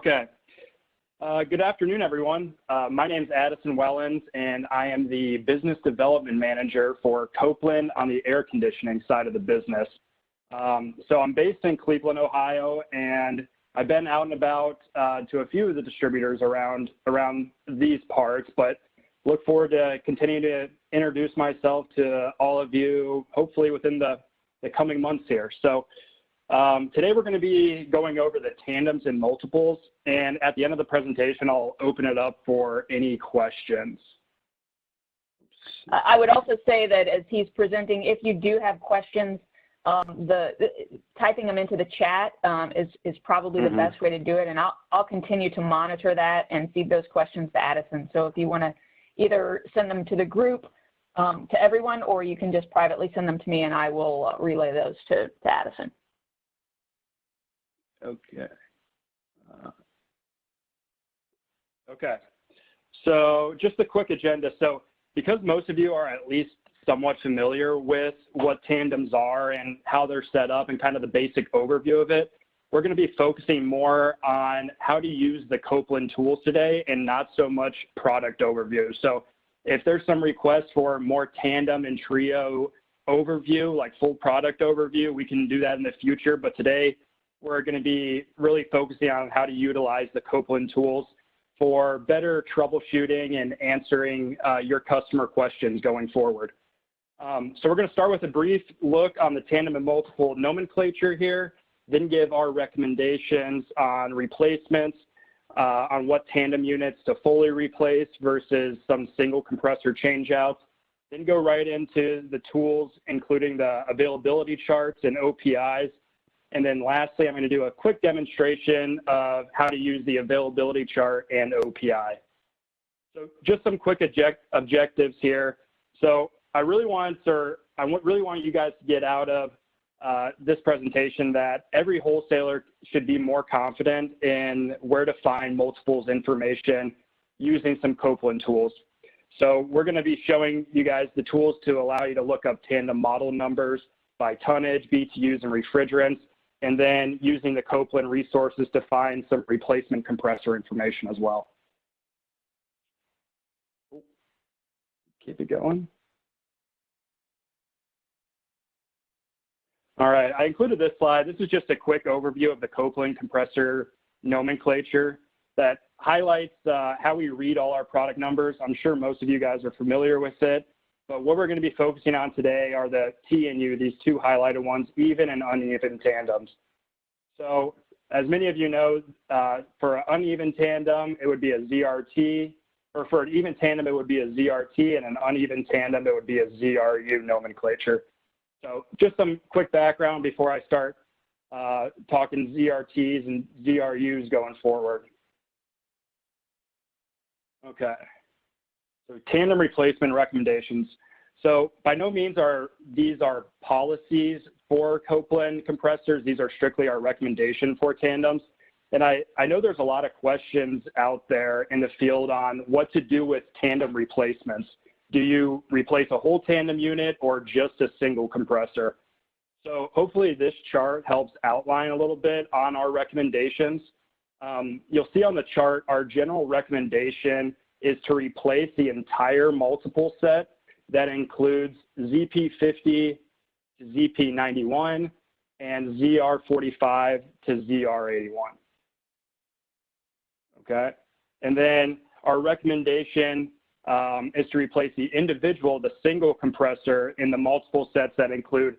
Okay. Good afternoon, everyone. My name is Addison Wellens, and I am the Business Development Manager for Copeland on the air conditioning side of the business. So I'm based in Cleveland, Ohio, and I've been out and about to a few of the distributors around these parts, but look forward to continuing to introduce myself to all of you, hopefully within the coming months here. So today we're going to be going over the tandems and multiples, and at the end of the presentation, I'll open it up for any questions. I would also say that as he's presenting, if you do have questions, typing them into the chat is probably the best way to do it, and I'll continue to monitor that and feed those questions to Addison. So if you want to either send them to the group, to everyone, or you can just privately send them to me and I will relay those to Addison. Okay. Okay. So just a quick agenda. So because most of you are at least somewhat familiar with what tandems are and how they're set up and kind of the basic overview of it, we're going to be focusing more on how to use the Copeland tools today and not so much product overview. So if there's some requests for more tandem and trio overview, like full product overview, we can do that in the future. But today we're going to be really focusing on how to utilize the Copeland tools for better troubleshooting and answering your customer questions going forward. So we're going to start with a brief look on the tandem and multiple nomenclature here, then give our recommendations on replacements, on what tandem units to fully replace versus some single compressor changeouts, then go right into the tools, including the availability charts and OPIs. And then lastly, I'm going to do a quick demonstration of how to use the availability chart and OPI. So just some quick objectives here. So I really want you guys to get out of this presentation that every wholesaler should be more confident in where to find multiples information using some Copeland tools. So we're going to be showing you guys the tools to allow you to look up tandem model numbers by tonnage, BTUs, and refrigerants, and then using the Copeland resources to find some replacement compressor information as well. Keep it going. All right, I included this slide. This is just a quick overview of the Copeland compressor nomenclature that highlights how we read all our product numbers. I'm sure most of you guys are familiar with it, but what we're going to be focusing on today are the T and U, these two highlighted ones, even and uneven tandems. So as many of you know, for an uneven tandem, it would be a ZRT, or for an even tandem, it would be a ZRT, and an uneven tandem, it would be a ZRU nomenclature. So just some quick background before I start talking ZRTs and ZRUs going forward. Okay, so tandem replacement recommendations. So by no means are these our policies for Copeland compressors. These are strictly our recommendation for tandems. And I know there's a lot of questions out there in the field on what to do with tandem replacements. Do you replace a whole tandem unit or just a single compressor? So hopefully this chart helps outline a little bit on our recommendations. You'll see on the chart, our general recommendation is to replace the entire multiple set that includes ZP50 to ZP91 and ZR45 to ZR81. Okay, and then our recommendation is to replace the single compressor in the multiple sets that include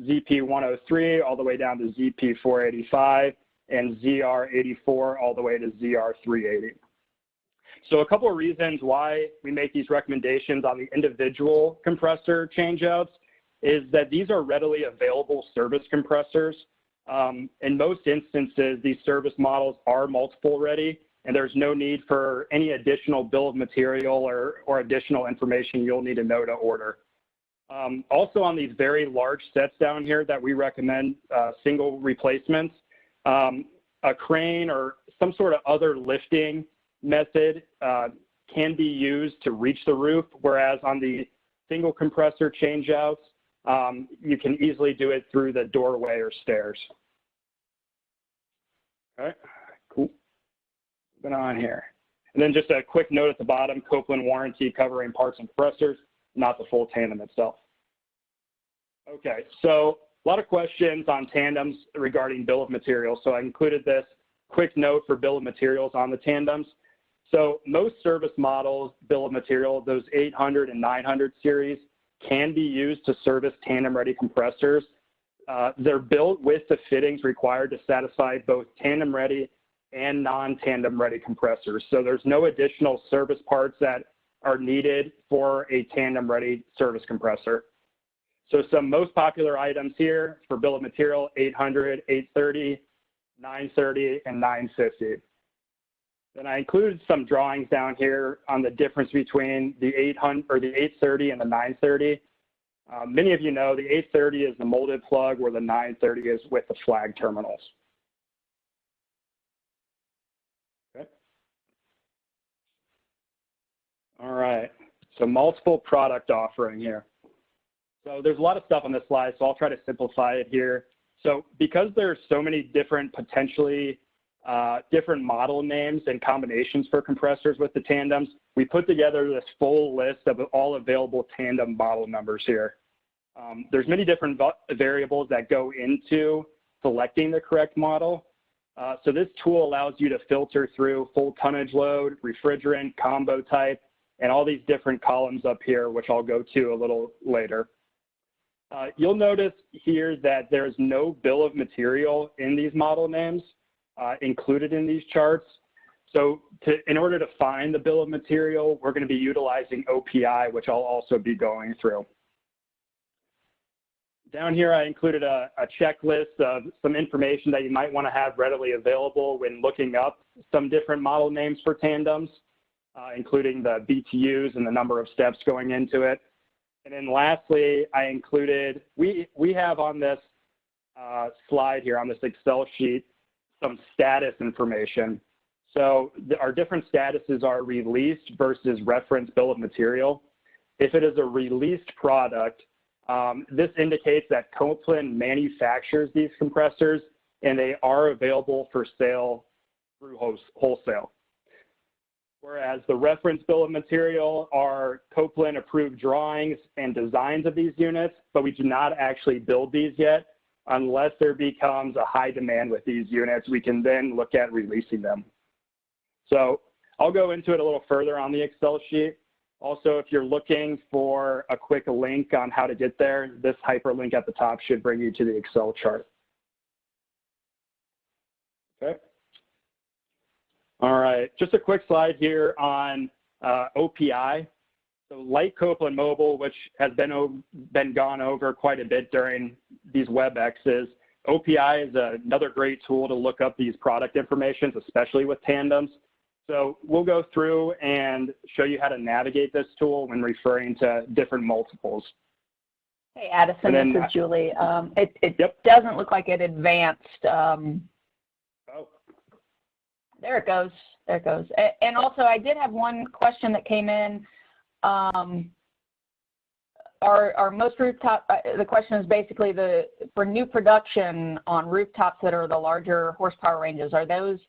ZP103 all the way down to ZP485 and ZR84 all the way to ZR380. So a couple of reasons why we make these recommendations on the individual compressor changeouts is that these are readily available service compressors. In most instances, these service models are multiple ready, and there's no need for any additional bill of material or additional information you'll need to know to order. Also on these very large sets down here that we recommend single replacements, a crane or some sort of other lifting method can be used to reach the roof, whereas on the single compressor changeouts, you can easily do it through the doorway or stairs. Okay, cool. Moving on here. And then just a quick note at the bottom, Copeland warranty covering parts and compressors, not the full tandem itself. Okay, so a lot of questions on tandems regarding bill of materials. So I included this quick note for bill of materials on the tandems. So most service models, bill of material, those 800 and 900 series can be used to service tandem-ready compressors. They're built with the fittings required to satisfy both tandem-ready and non-tandem-ready compressors. So there's no additional service parts that are needed for a tandem-ready service compressor. So some most popular items here for bill of material, 800, 830, 930, and 950. Then I included some drawings down here on the difference between the 800 or the 830 and the 930. Many of you know the 830 is the molded plug, where the 930 is with the flag terminals. Okay. All right. So multiple product offering here. So there's a lot of stuff on this slide, so I'll try to simplify it here. So because there's so many different potentially different model names and combinations for compressors with the tandems, we put together this full list of all available tandem model numbers here. There's many different variables that go into selecting the correct model. So this tool allows you to filter through full tonnage load, refrigerant, combo type, and all these different columns up here, which I'll go to a little later. You'll notice here that there's no bill of material in these model names included in these charts. So in order to find the bill of material, we're going to be utilizing OPI, which I'll also be going through. Down here, I included a checklist of some information that you might want to have readily available when looking up some different model names for tandems, including the BTUs and the number of steps going into it. And then lastly, I included, we have on this slide here, on this Excel sheet, some status information. So our different statuses are released versus reference bill of material. If it is a released product, this indicates that Copeland manufactures these compressors and they are available for sale through wholesale. Whereas the reference bill of material are Copeland approved drawings and designs of these units, but we do not actually build these yet. Unless there becomes a high demand with these units, we can then look at releasing them. So I'll go into it a little further on the Excel sheet. Also, if you're looking for a quick link on how to get there, this hyperlink at the top should bring you to the Excel chart. Okay. All right, just a quick slide here on OPI. So like Copeland Mobile, which has been gone over quite a bit during these WebExes, OPI is another great tool to look up these product information, especially with tandems. So we'll go through and show you how to navigate this tool when referring to different multiples. Hey, Addison, this is Julie. It doesn't look like it advanced. There it goes. There it goes. And also, I did have one question that came in. Are most rooftop, the question is basically for new production on rooftops that are the larger horsepower ranges, are those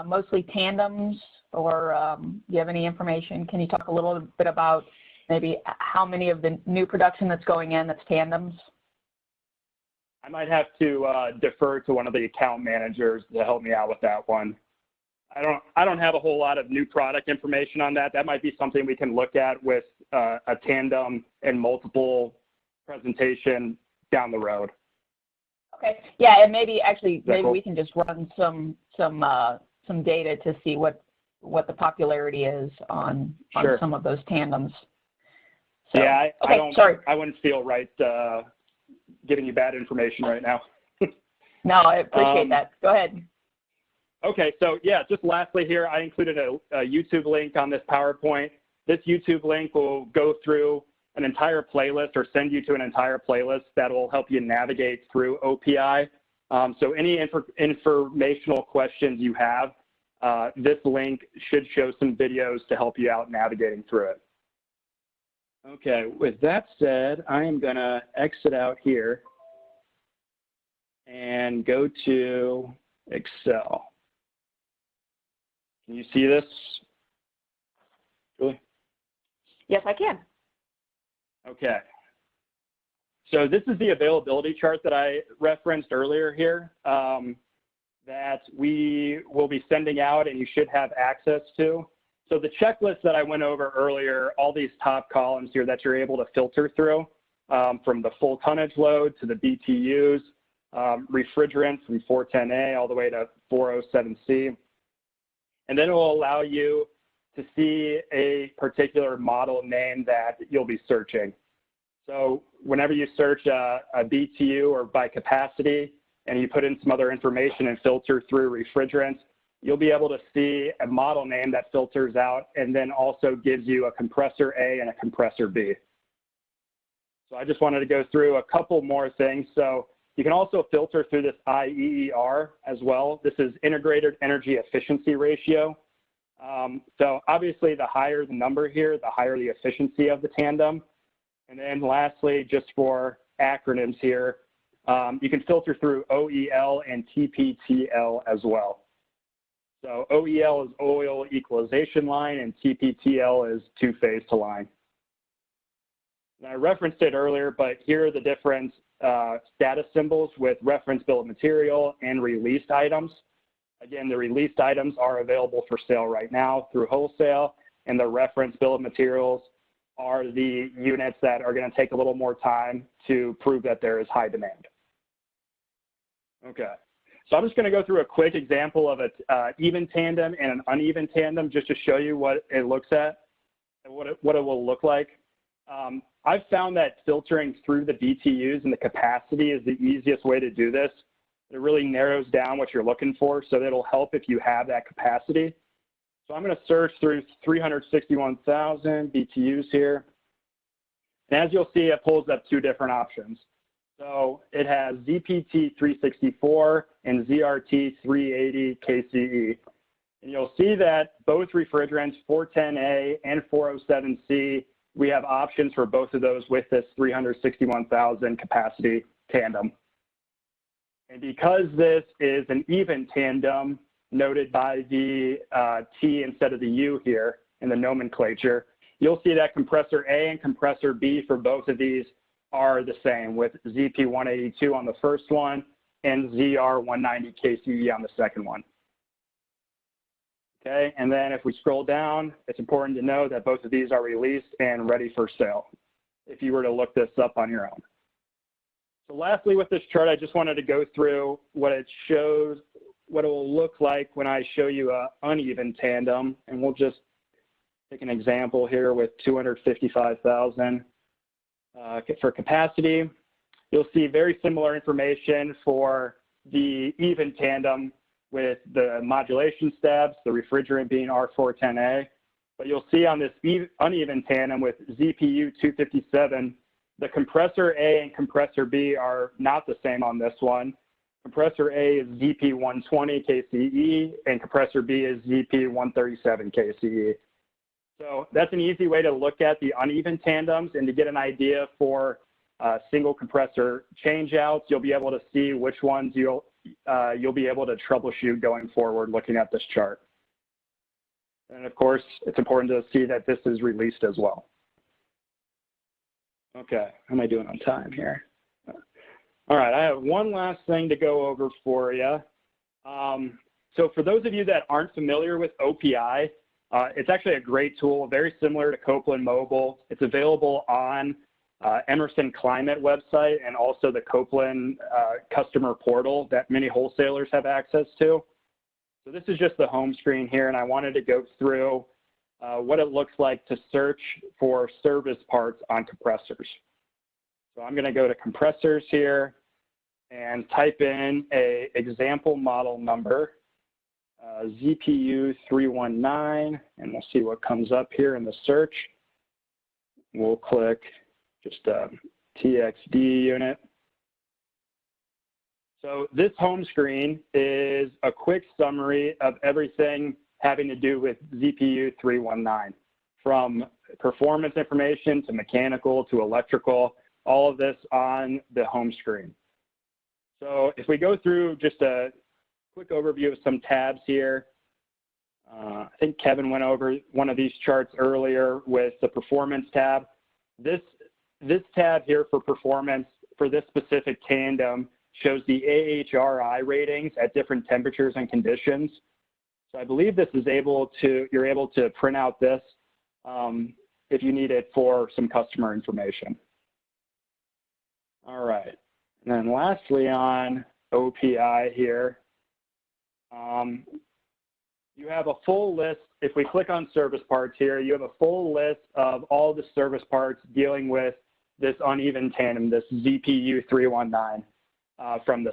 mostly tandems, or do you have any information? Can you talk a little bit about maybe how many of the new production that's going in that's tandems? I might have to defer to one of the account managers to help me out with that one. I don't have a whole lot of new product information on that. That might be something we can look at with a tandem and multiple presentation down the road. Okay. Yeah, and maybe cool? we can just run some data to see what the popularity is on some of those tandems. So, yeah, sorry. I wouldn't feel right giving you bad information right now. No, I appreciate that. Go ahead. Okay, so yeah, just lastly here, I included a YouTube link on this PowerPoint. This YouTube link will go through an entire playlist or send you to an entire playlist that will help you navigate through OPI. So any informational questions you have, this link should show some videos to help you out navigating through it. Okay, with that said, I am gonna exit out here and go to Excel. Can you see this, Julie? Yes, I can. Okay. So this is the availability chart that I referenced earlier here that we will be sending out and you should have access to. So the checklist that I went over earlier, all these top columns here that you're able to filter through from the full tonnage load to the BTUs, refrigerant from 410A all the way to 407C. And then it will allow you to see a particular model name that you'll be searching. So whenever you search a BTU or by capacity and you put in some other information and filter through refrigerants, you'll be able to see a model name that filters out and then also gives you a compressor A and a compressor B. So I just wanted to go through a couple more things. So you can also filter through this IEER as well. This is Integrated Energy Efficiency Ratio. So obviously the higher the number here, the higher the efficiency of the tandem. And then lastly, just for acronyms here, you can filter through OEL and TPTL as well. So OEL is oil equalization line and TPTL is two-phase to line. And I referenced it earlier, but here are the different status symbols with reference bill of material and released items. Again, the released items are available for sale right now through wholesale, and the reference bill of materials are the units that are going to take a little more time to prove that there is high demand. Okay, so I'm just going to go through a quick example of an even tandem and an uneven tandem just to show you what it looks at and what it will look like. I've found that filtering through the BTUs and the capacity is the easiest way to do this. It really narrows down what you're looking for, so it'll help if you have that capacity. So I'm going to search through 361,000 BTUs here. And as you'll see, it pulls up two different options. So it has ZPT 364 and ZRT 380 KCE. And you'll see that both refrigerants, 410A and 407C, we have options for both of those with this 361,000 capacity tandem. And because this is an even tandem, noted by the T instead of the U here in the nomenclature, you'll see that compressor A and compressor B for both of these are the same, with ZP 182 on the first one and ZR 190 KCE on the second one. Okay, and then if we scroll down, it's important to know that both of these are released and ready for sale if you were to look this up on your own. So lastly, with this chart, I just wanted to go through what it shows, what it will look like when I show you an uneven tandem, and we'll just take an example here with 255,000 for capacity. You'll see very similar information for the even tandem with the modulation steps, the refrigerant being R410A, but you'll see on this uneven tandem with ZPU 257, the compressor A and compressor B are not the same on this one. Compressor A is ZP 120 KCE and compressor B is ZP 137 KCE. So that's an easy way to look at the uneven tandems and to get an idea for single compressor changeouts. You'll be able to see which ones you'll be able to troubleshoot going forward looking at this chart. And of course, it's important to see that this is released as well. Okay, how am I doing on time here? All right, I have one last thing to go over for you. So for those of you that aren't familiar with OPI, it's actually a great tool, very similar to Copeland Mobile. It's available on Emerson Climate website and also the Copeland customer portal that many wholesalers have access to. So this is just the home screen here, and I wanted to go through what it looks like to search for service parts on compressors. So I'm going to go to compressors here and type in a example model number, ZPU 319, and we'll see what comes up here in the search. We'll click just a TXD unit. So this home screen is a quick summary of everything having to do with ZPU 319, from performance information to mechanical to electrical, all of this on the home screen. So if we go through just a quick overview of some tabs here, think Kevin went over one of these charts earlier with the performance tab. This tab here for performance for this specific tandem shows the AHRI ratings at different temperatures and conditions. So I believe this is you're able to print out this if you need it for some customer information. All right, and then lastly on OPI here, you have a full list. If we click on service parts here, you have a full list of all the service parts dealing with this uneven tandem, this ZPU 319, from the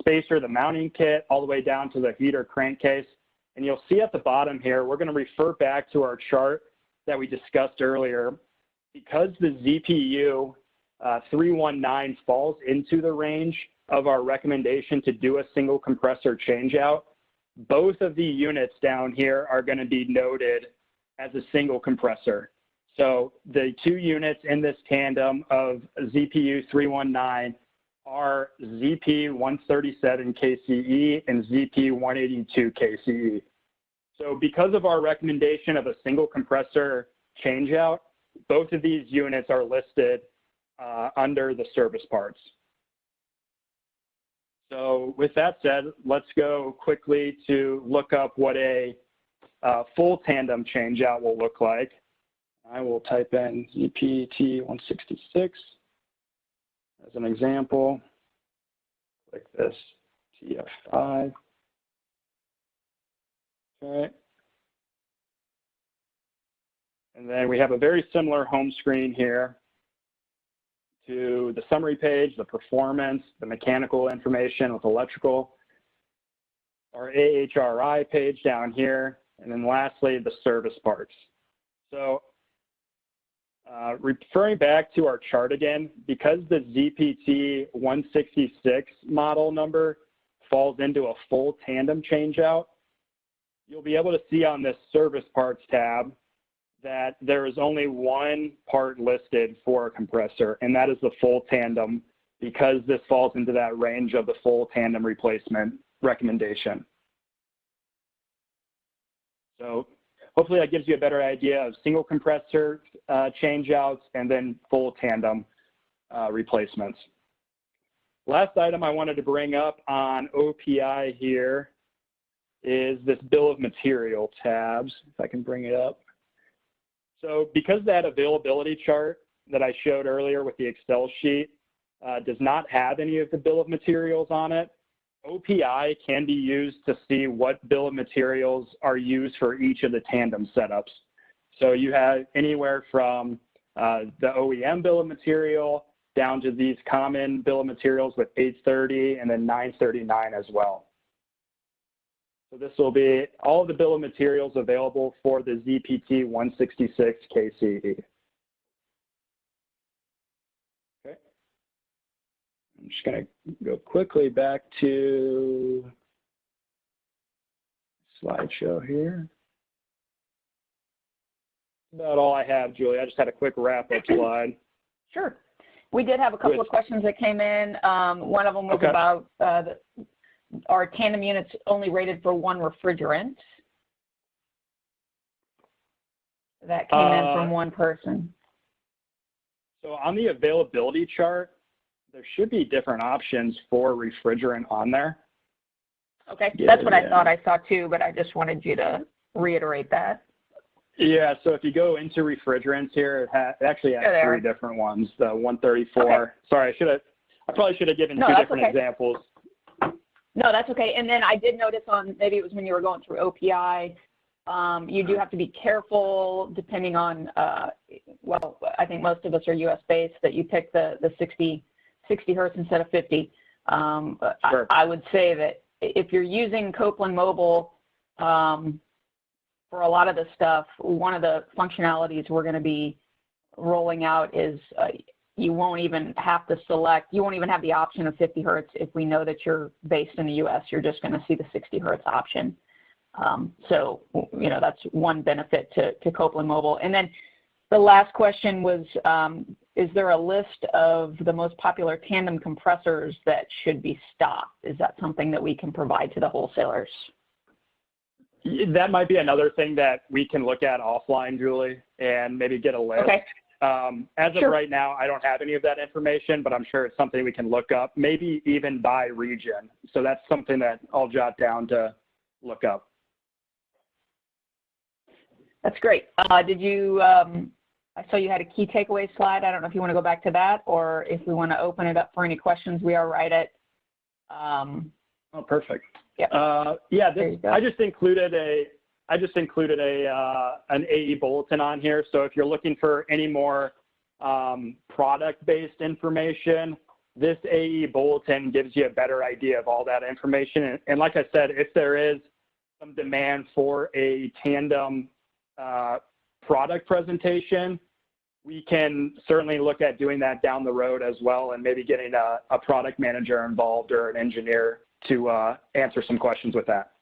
spacer, the mounting kit, all the way down to the heater crankcase. And you'll see at the bottom here, we're going to refer back to our chart that we discussed earlier. Because the ZPU 319 falls into the range of our recommendation to do a single compressor changeout, both of the units down here are going to be noted as a single compressor. So the two units in this tandem of ZPU 319 are ZP 137 KCE and ZP 182 KCE. So because of our recommendation of a single compressor changeout, both of these units are listed under the service parts. So with that said, let's go quickly to look up what a full tandem changeout will look like. I will type in ZPT 166 as an example. Click this TF5. Okay. And then we have a very similar home screen here to the summary page, the performance, the mechanical information with electrical, our AHRI page down here, and then lastly, the service parts. So referring back to our chart again, because the ZPT 166 model number falls into a full tandem changeout, you'll be able to see on this service parts tab that there is only one part listed for a compressor, and that is the full tandem, because this falls into that range of the full tandem replacement recommendation. So hopefully that gives you a better idea of single compressor changeouts and then full tandem replacements. Last item I wanted to bring up on OPI here is this bill of material tabs, if I can bring it up. So because that availability chart that I showed earlier with the Excel sheet does not have any of the bill of materials on it, OPI can be used to see what bill of materials are used for each of the tandem setups. So you have anywhere from the OEM bill of material down to these common bill of materials with 830 and then 939 as well. So this will be all of the bill of materials available for the ZPT 166 KCE. Okay. I'm just going to go quickly back to slideshow here. That's about all I have, Julie. I just had a quick wrap-up slide. Sure. We did have a couple of questions that came in. One of them was about are tandem units only rated for one refrigerant? That came in from one person. So on the availability chart, there should be different options for refrigerant on there. Okay, that's what I thought I saw too, but I just wanted you to reiterate that. Yeah, so if you go into refrigerants here, it actually has three different ones. The 134. Okay. Sorry, I probably should have given two different examples. No, that's okay. And then I did notice on, maybe it was when you were going through OPI, you do have to be careful depending on, well, I think most of us are US based, that you pick the 60 hertz instead of 50. Sure. I would say that if you're using Copeland Mobile for a lot of the stuff, one of the functionalities we're going to be rolling out is you won't even have to select, you won't even have the option of 50 hertz if we know that you're based in the US. You're just going to see the 60 hertz option. So, you know, that's one benefit to Copeland Mobile. And then the last question was, is there a list of the most popular tandem compressors that should be stocked? Is that something that we can provide to the wholesalers? That might be another thing that we can look at offline, Julie, and maybe get a list. Okay. As of right now, I don't have any of that information, but I'm sure it's something we can look up, maybe even by region. So that's something that I'll jot down to look up. That's great. Did you, I saw you had a key takeaway slide. I don't know if you want to go back to that or if we want to open it up for any questions. We are right at. Oh, perfect. Yeah. Yeah, I just included an AE bulletin on here. So if you're looking for any more product-based information, this AE bulletin gives you a better idea of all that information. And like I said, if there is some demand for a Tandem product presentation, we can certainly look at doing that down the road as well, and maybe getting a product manager involved or an engineer to answer some questions with that.